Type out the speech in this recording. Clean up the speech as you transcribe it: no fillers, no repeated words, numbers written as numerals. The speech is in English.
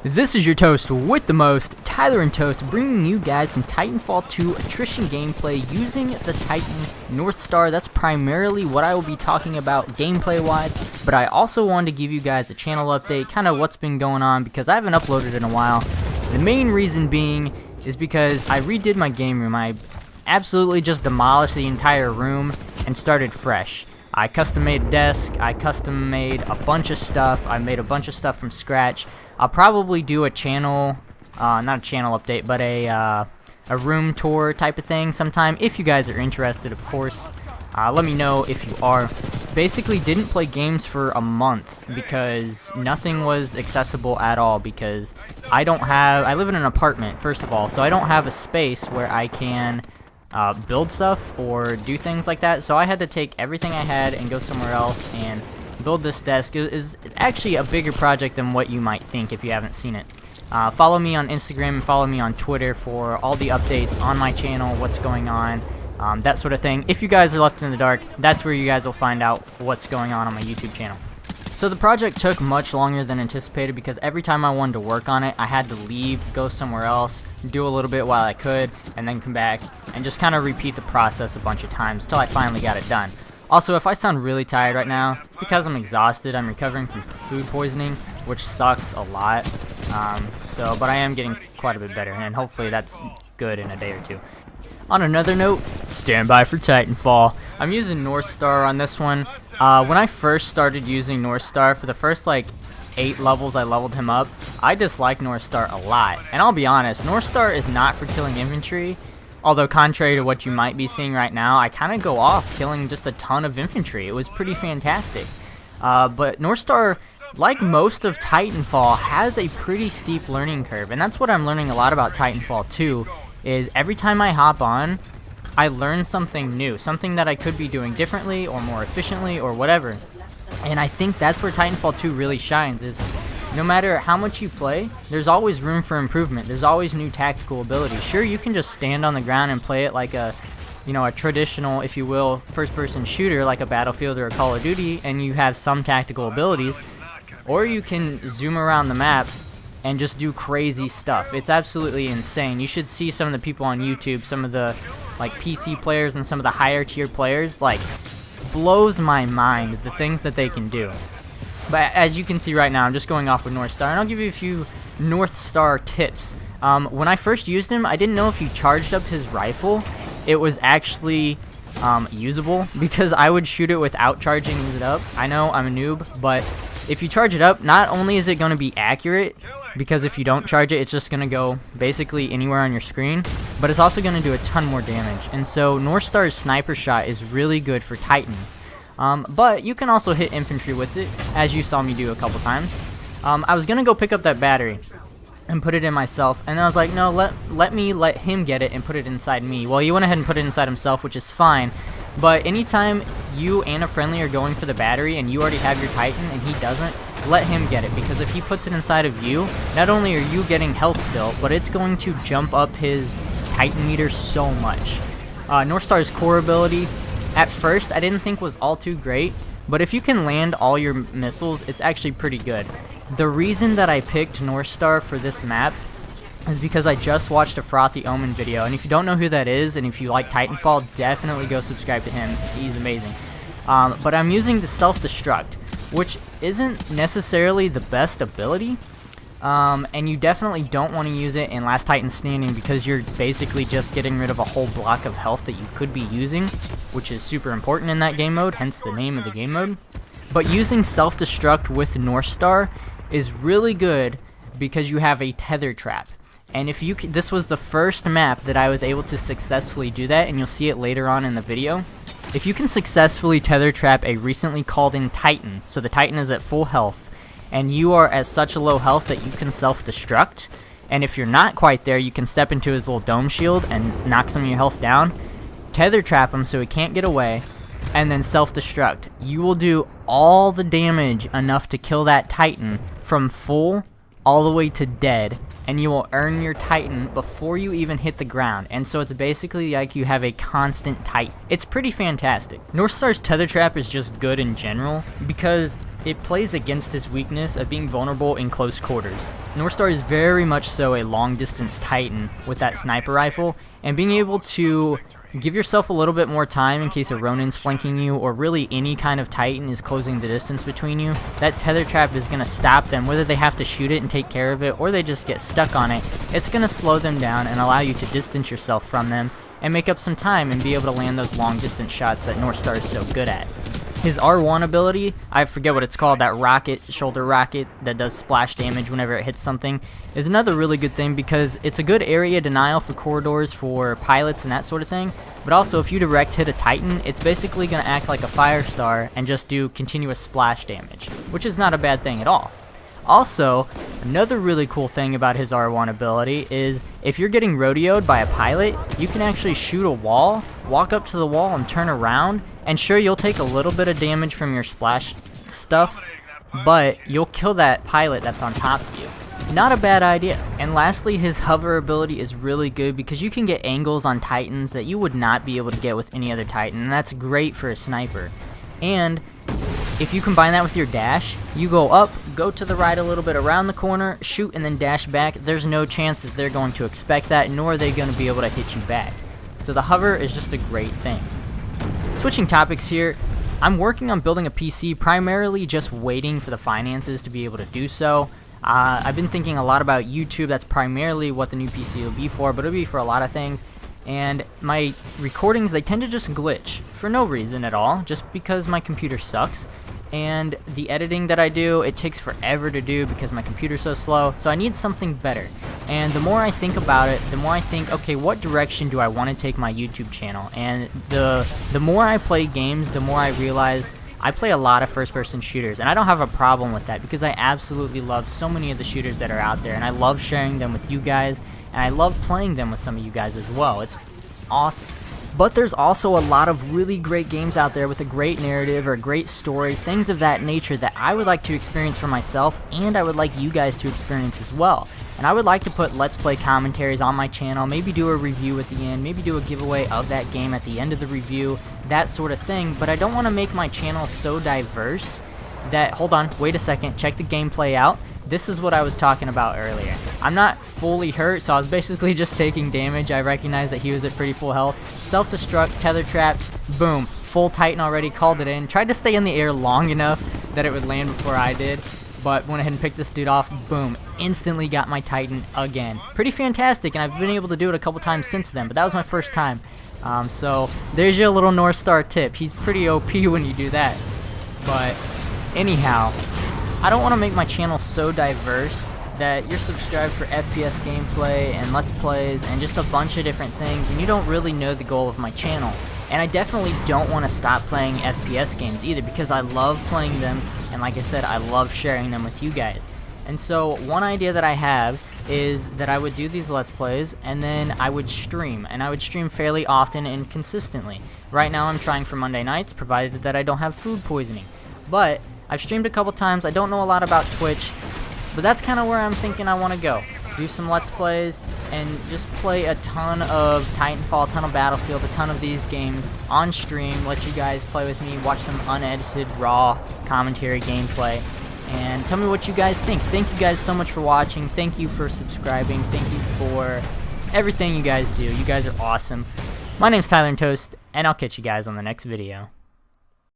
This is your toast with the most, Tyler and Toast, bringing you guys some Titanfall 2 attrition gameplay using the Titan Northstar. That's primarily what I will be talking about gameplay-wise, but I also wanted to give you guys a channel update, kind of what's been going on, because I haven't uploaded in a while. The main reason being is because I redid my game room. I absolutely just demolished the entire room and started fresh. I custom made a desk, I custom made a bunch of stuff, I made a bunch of stuff from scratch. I'll probably do a channel, not a channel update, but a room tour type of thing sometime, if you guys are interested, of course. Let me know if you are. Basically didn't play games for a month because nothing was accessible at all, because I live in an apartment, first of all, so I don't have a space where I can build stuff or do things like that. So I had to take everything I had and go somewhere else and build this desk. It is actually a bigger project than what you might think if you haven't seen it. Follow me on Instagram and follow me on Twitter for all the updates on my channel, what's going on, that sort of thing. If you guys are left in the dark, that's where you guys will find out what's going on my YouTube channel. So the project took much longer than anticipated because every time I wanted to work on it, I had to leave, go somewhere else, do a little bit while I could, and then come back and just kind of repeat the process a bunch of times until I finally got it done. Also, if I sound really tired right now, it's because I'm exhausted. I'm recovering from food poisoning, which sucks a lot. But I am getting quite a bit better, and hopefully that's good in a day or two. On another note, stand by for Titanfall. I'm using Northstar on this one. When I first started using Northstar, for the first like 8 levels I leveled him up, I dislike Northstar a lot. And I'll be honest, Northstar is not for killing infantry. Although contrary to what you might be seeing right now, I kind of go off killing just a ton of infantry. It was pretty fantastic. But Northstar, like most of Titanfall, has a pretty steep learning curve. And that's what I'm learning a lot about Titanfall 2, is every time I hop on, I learn something new. Something that I could be doing differently or more efficiently or whatever. And I think that's where Titanfall 2 really shines, is no matter how much you play, there's always room for improvement. There's always new tactical abilities. Sure, you can just stand on the ground and play it like a traditional, if you will, first-person shooter like a Battlefield or a Call of Duty, and you have some tactical abilities. Or you can zoom around the map and just do crazy stuff. It's absolutely insane. You should see some of the people on YouTube, some of the like PC players and some of the higher tier players. Like, blows my mind the things that they can do. But as you can see right now, I'm just going off with Northstar, and I'll give you a few Northstar tips. When I first used him, I didn't know if you charged up his rifle, it was actually usable, because I would shoot it without charging it up. I know I'm a noob, but if you charge it up, not only is it going to be accurate, because if you don't charge it, it's just going to go basically anywhere on your screen, but it's also going to do a ton more damage. And so Northstar's sniper shot is really good for Titans. But you can also hit infantry with it, as you saw me do a couple times. I was going to go pick up that battery and put it in myself, and I was like, no, let him get it and put it inside me. Well, he went ahead and put it inside himself, which is fine, but anytime you and a friendly are going for the battery and you already have your Titan and he doesn't, let him get it, because if he puts it inside of you, not only are you getting health still, but it's going to jump up his Titan meter so much. Northstar's core ability, at first, I didn't think was all too great, but if you can land all your missiles, it's actually pretty good. The reason that I picked Northstar for this map is because I just watched a Frothy Omen video, and if you don't know who that is, and if you like Titanfall, definitely go subscribe to him. He's amazing. But I'm using the self-destruct, which isn't necessarily the best ability. And you definitely don't want to use it in Last Titan Standing, because you're basically just getting rid of a whole block of health that you could be using, which is super important in that game mode, hence the name of the game mode. But using self-destruct with Northstar is really good because you have a tether trap. And if this was the first map that I was able to successfully do that, and you'll see it later on in the video. If you can successfully tether trap a recently called in Titan, so the Titan is at full health, and you are at such a low health that you can self-destruct, and if you're not quite there, you can step into his little dome shield and knock some of your health down, tether trap him so he can't get away, and then self-destruct. You will do all the damage enough to kill that Titan from full all the way to dead, and you will earn your Titan before you even hit the ground. And so it's basically like you have a constant Titan. It's pretty fantastic. Northstar's tether trap is just good in general, because it plays against his weakness of being vulnerable in close quarters. Northstar is very much so a long-distance Titan with that sniper rifle, and being able to give yourself a little bit more time in case a Ronin's flanking you, or really any kind of Titan is closing the distance between you. That tether trap is going to stop them, whether they have to shoot it and take care of it, or they just get stuck on it. It's going to slow them down and allow you to distance yourself from them and make up some time and be able to land those long-distance shots that Northstar is so good at. His R1 ability, I forget what it's called, that rocket, shoulder rocket that does splash damage whenever it hits something, is another really good thing because it's a good area denial for corridors for pilots and that sort of thing. But also, if you direct hit a Titan, it's basically going to act like a fire star and just do continuous splash damage, which is not a bad thing at all. Also, another really cool thing about his R1 ability is if you're getting rodeoed by a pilot, you can actually shoot a wall, walk up to the wall and turn around, and sure, you'll take a little bit of damage from your splash stuff, but you'll kill that pilot that's on top of you. Not a bad idea. And lastly, his hover ability is really good because you can get angles on Titans that you would not be able to get with any other Titan, and that's great for a sniper. And if you combine that with your dash, you go up, go to the right a little bit around the corner, shoot, and then dash back. There's no chance that they're going to expect that, nor are they going to be able to hit you back. So the hover is just a great thing. Switching topics here, I'm working on building a PC, primarily just waiting for the finances to be able to do so. I've been thinking a lot about YouTube. That's primarily what the new PC will be for, but it'll be for a lot of things. And my recordings, they tend to just glitch for no reason at all, just because my computer sucks. And the editing that I do, it takes forever to do because my computer's so slow, so I need something better. And the more I think about it, the more I think, okay, what direction do I want to take my YouTube channel? And the more I play games, the more I realize I play a lot of first-person shooters, and I don't have a problem with that because I absolutely love so many of the shooters that are out there, and I love sharing them with you guys, and I love playing them with some of you guys as well. It's awesome. But there's also a lot of really great games out there with a great narrative or a great story, things of that nature that I would like to experience for myself, and I would like you guys to experience as well. And I would like to put Let's Play commentaries on my channel, maybe do a review at the end, maybe do a giveaway of that game at the end of the review, that sort of thing. But I don't want to make my channel so diverse that, hold on, wait a second, check the gameplay out. This is what I was talking about earlier. I'm not fully hurt, so I was basically just taking damage. I recognized that he was at pretty full health. Self-destruct, tether trap, boom. Full Titan already, called it in. Tried to stay in the air long enough that it would land before I did, but went ahead and picked this dude off, boom. Instantly got my Titan again. Pretty fantastic, and I've been able to do it a couple times since then, but that was my first time. So there's your little Northstar tip. He's pretty OP when you do that. But anyhow, I don't want to make my channel so diverse that you're subscribed for FPS gameplay and Let's Plays and just a bunch of different things, and you don't really know the goal of my channel. And I definitely don't want to stop playing FPS games either, because I love playing them, and like I said, I love sharing them with you guys. And so one idea that I have is that I would do these Let's Plays, and then I would stream, and I would stream fairly often and consistently. Right now I'm trying for Monday nights, provided that I don't have food poisoning. But I've streamed a couple times. I don't know a lot about Twitch, but that's kind of where I'm thinking I want to go. Do some Let's Plays and just play a ton of Titanfall, a ton of Battlefield, a ton of these games on stream, let you guys play with me, watch some unedited, raw commentary gameplay, and tell me what you guys think. Thank you guys so much for watching. Thank you for subscribing. Thank you for everything you guys do. You guys are awesome. My name's Tyler and Toast, and I'll catch you guys on the next video.